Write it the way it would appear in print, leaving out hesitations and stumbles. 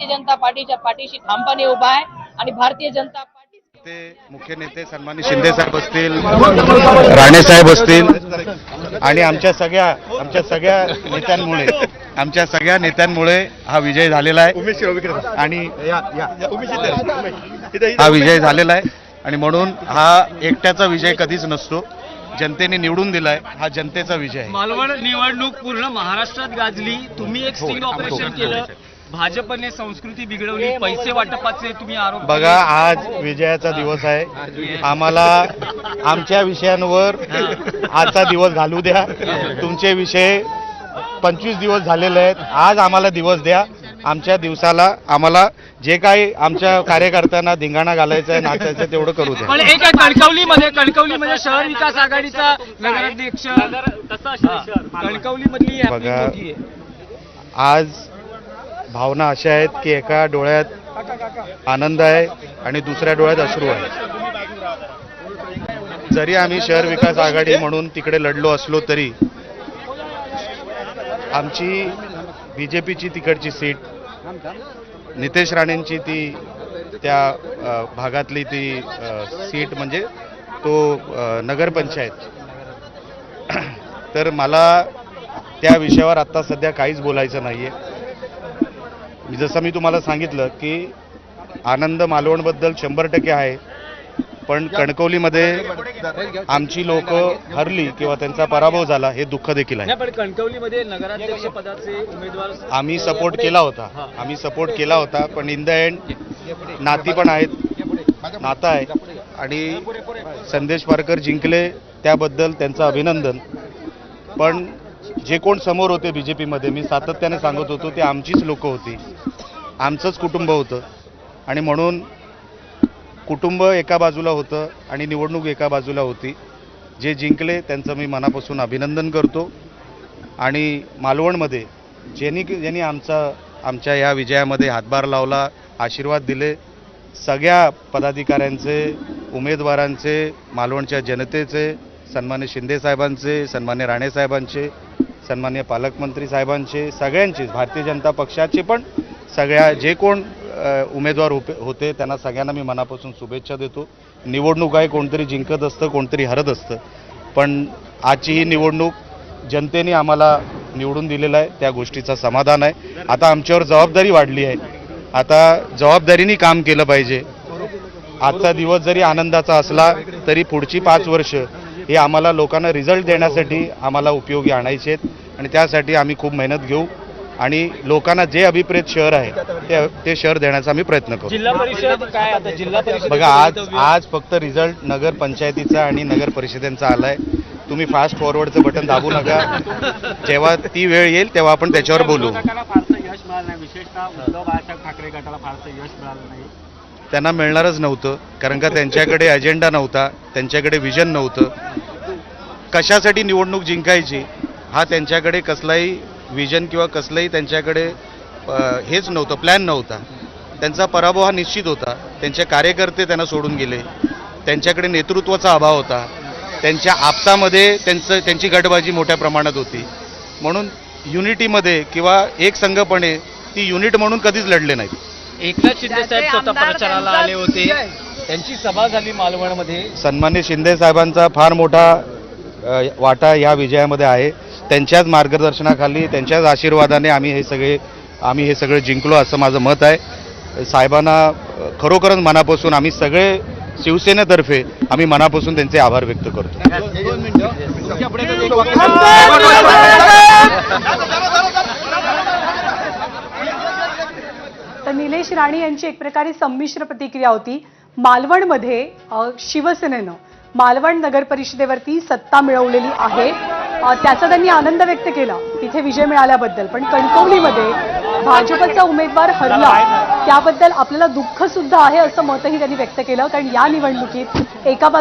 जनता पार्टीच्या पाठीशी ठामपणे उभा आहे आणि भारतीय जनता पार्टी ते मुख्य नेते सन्माननीय शिंदे साहेब असतील, राणे साहेब असतील आणि आमच्या सगळ्या नेत्यांमुळे हा विजय झालेला आहे आणि हा विजय झालेला आहे आणि म्हणून हा एकट्याचा विजय कधीच नसतो. जनतेने निवडून दिलाय, हा जनतेचा विजय आहे. मालवण निवडणूक पूर्ण महाराष्ट्रात गाजली. तुम्ही एक स्टिंग ऑपरेशन केलं, भाजपने संस्कृती बिघडवली, पैसे वाटपाचे तुम्ही आरोप बघा, आज विजयाचा दिवस आहे. आम्हाला आमच्या विषयांवर आजचा दिवस घालू द्या. तुमचे विषय 25 दिवस झालेले आहेत. आज आम्हाला दिवस द्या. आमच्या दिवसाला आम्हाला जे काही आमच्या कार्यकर्त्यांना धिंगाणा घालायचं आहे, नाचायचं आहे, तेवढं करू द्या. पण एक कणकवलीमध्ये शहर विकास आघाडीचा नगराध्यक्ष कणकवलीमधली बघा, आज भावना अशा आहेत की एका डोळ्यात आनंद आहे आणि दुसऱ्या डोळ्यात अश्रू आहे. जरी आम्ही शहर विकास आघाडी म्हणून तिकडे लढलो असलो तरी आमची बीजेपीची तिकडची सीट, नितेश राणेंची ती त्या भागातली ती सीट म्हणजे तो नगरपंचायत, तर मला त्या विषयावर आत्ता सध्या काहीच बोलायचं नाही आहे. जसं मी तुम्हाला सांगितलं की आनंद मालवणबद्दल 100% आहे, पण कणकवलीमध्ये आमची लोक हरली किंवा त्यांचा पराभव झाला हे दुःख देखील आहे. पण कणकवलीमध्ये नगराध्यक्ष पदाचे उमेदवार आम्ही सपोर्ट केला होता, पण इन द एंड नाती पण आहेत, नातं आहे आणि संदेश पारकर जिंकले, त्याबद्दल त्यांचं अभिनंदन. पण जे कोण समोर होते बीजेपीमध्ये, मी सातत्याने सांगत होतो, ते आमचीच लोक होती, आमचंच कुटुंब होतं आणि म्हणून कुटुंब एका बाजूला होतं आणि निवडणूक एका बाजूला होती. जे जिंकले त्यांचं मी मनापासून अभिनंदन करतो आणि मालवणमध्ये ज्यांनी आमच्या या विजयामध्ये हातभार लावला, आशीर्वाद दिले, सगळ्या पदाधिकाऱ्यांचे, उमेदवारांचे, मालवणच्या जनतेचे, सन्मान्य शिंदे साहेबांचे, सन्मान्य राणे साहेबांचे, सन्मान्य पालकमंत्री साहेबांचे, सगळ्यांचेच, भारतीय जनता पक्षाचे पण सगळ्या जे कोण उमेदवार होते त्यांना सगळ्यांना मी मनापासून शुभेच्छा देतो. निवडणूक आहे, कोणतरी जिंकत असतं, कोणतरी हरत असतं, पण आजची ही निवडणूक जनतेने आम्हाला निवडून दिलेलं आहे, त्या गोष्टीचं समाधान आहे. आता आमच्यावर जबाबदारी वाढली आहे, आता जबाबदारीने काम केलं पाहिजे. आजचा दिवस जरी आनंदाचा असला तरी पुढची 5 वर्ष हे आम्हाला लोकांना रिझल्ट देण्यासाठी आम्हाला उपयोगी आणायचे आहेत आणि त्यासाठी आम्ही खूप मेहनत घेऊ आणि लोकांना जे अभिप्रेत शहर आहे ते शहर देण्याचा आम्ही प्रयत्न करू. जिल्हा परिषद काय आता जिल्हा परिषद बघा, आज फक्त रिझल्ट नगर पंचायतीचा आणि नगर परिषदेचा आलाय. तुम्ही फास्ट फॉरवर्डचं बटन दाबू नका. जेव्हा ती वेळ येईल तेव्हा आपण त्याच्यावर बोलू. फारसं यश मिळालं नाही, विशेषतः उद्धव बाळासाहेब ठाकरे गटाला फारसं यश मिळालं नाही. त्यांना मिळणारच नव्हतं, कारण का त्यांच्याकडे अजेंडा नव्हता, त्यांच्याकडे विजन नव्हतं. कशासाठी निवडणूक जिंकायची हा त्यांच्याकडे कसलाही विजन किंवा कसलंही त्यांच्याकडे हेच नव्हतं, प्लॅन नव्हता. त्यांचा पराभव हा निश्चित होता. त्यांचे कार्यकर्ते त्यांना सोडून गेले, त्यांच्याकडे नेतृत्वाचा अभाव होता, त्यांच्या आपसामध्ये त्यांची गटबाजी मोठ्या प्रमाणात होती. म्हणून युनिटीमध्ये किंवा एक संघपणे ती युनिट म्हणून कधीच लढले नाहीत. एकनाथ शिंदे साहेब स्वतः प्रचाराला आले होते, त्यांची सभा झाली मालवणमध्ये. सन्मान्य शिंदे साहेबांचा फार मोठा वाटा या विजयामध्ये आहे. त्यांच्याच मार्गदर्शनाखाली, त्यांच्याच आशीर्वादाने आम्ही हे सगळे जिंकलो असं माझं मत आहे. साहेबांना खरोखरच मनापासून आम्ही सगळे शिवसेनेतर्फे आम्ही मनापासून त्यांचे आभार व्यक्त करतो. तर निलेश राणे यांची एक प्रकारे संमिश्र प्रतिक्रिया होती. मालवणमध्ये शिवसेनेनं मालवण नगर परिषदेवरती सत्ता मिळवलेली आहे, त्याचा त्यांनी आनंद व्यक्त केला तिथे विजय मिळाल्याबद्दल. पण कणकवलीमध्ये भाजपचा उमेदवार हरला त्याबद्दल आपल्याला दुःख सुद्धा आहे असं मतही त्यांनी व्यक्त केलं. कारण या निवडणुकीत एका